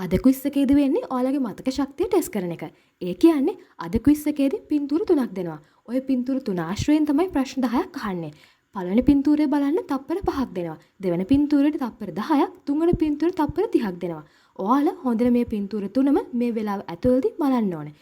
අද ක්විස් එකේදී වෙන්නේ ඔයාලගේ මතක ශක්තිය ටෙස්ට් කරන එක. ඒ කියන්නේ අද ක්විස් එකේදී පින්තූර 3ක් දෙනවා. ඔය පින්තූර 3 ආශ්‍රයෙන් තමයි ප්‍රශ්න 10ක් අහන්නේ. පළවෙනි පින්තූරය බලන්න තප්පර 5ක් දෙනවා. දෙවෙනි පින්තූරයට තප්පර 10ක්, තුන්වෙනි පින්තූරයට තප්පර 30ක් දෙනවා. ඔයාලා හොඳට මේ පින්තූර 3ම මේ වෙලාව ඇතුළතදී බලන්න ඕනේ.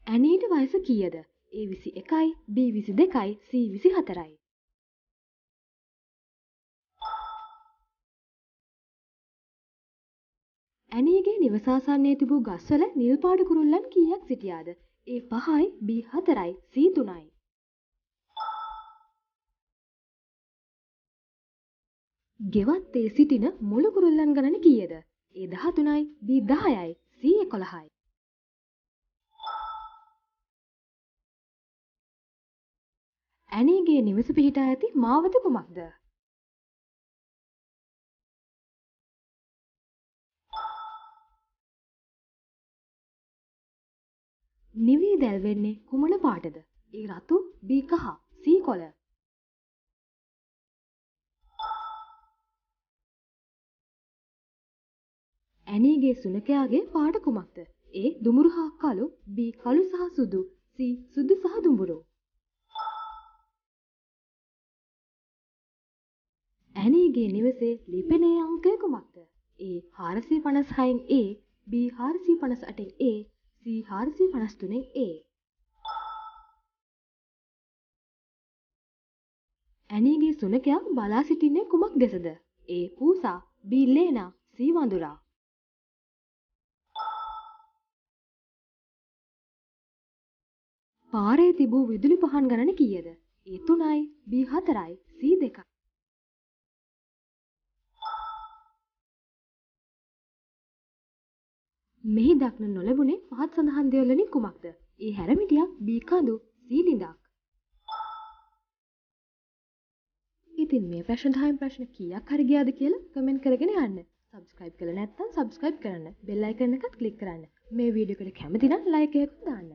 ඇනීට වයස කීයද? A 21යි, B 22යි, C 24යි. ඇනීගේ නිවස ආසන්නයේ තිබූ ගස්වල නිල් පාට කුරුල්ලන් කීයක් සිටියාද? A 5යි, B 4යි, C 3යි. ගෙවත් ඒ සිටින මුළු කුරුල්ලන් ගණන කීයද? A 13යි, B 10යි, C 11යි. ඇනීගේ නිවස පිහිටා ඇති මාවත කුමක්ද? නිවී දැල්වෙන්නේ කුමන පාටද? A රතු, B කහ, C කොළ. ඇනීගේ සුනකයාගේ පාට කුමක්ද? A දුමුරු හා කළු, B කළු සහ සුදු, C සුදු සහ දුඹුරු. ඇනීගේ නිවසේ ලිපෙනේ අංකය කුමක්ද? A 456න් A, B 458න් A, C 453න් A. ඇනීගේ සුනකයා බලා සිටින්නේ කුමක් දෙසද? A පූසා, B ලේනා, C වඳුරා. පාරේ තිබූ විදුලි පහන් ගණන කීයද? A 3යි, B 4යි, C 2යි. මෙහි දක්න නොලැබුණේ පහත් සඳහන් දේවල් වලින් කුමක්ද? A හැරමිටියක්, B කඳු, C ලිඳක්. ඉතින් මේ ප්‍රශ්න 10න් ප්‍රශ්න කීයක් හරි ගියාද කියලා කමෙන්ට් කරගෙන යන්න. සබ්ස්ක්‍රයිබ් කරලා නැත්නම් සබ්ස්ක්‍රයිබ් කරන්න. බෙල් අයිකන් එකත් ක්ලික් කරන්න. මේ වීඩියෝ එකට කැමති නම් ලයික් එකක් දාන්න.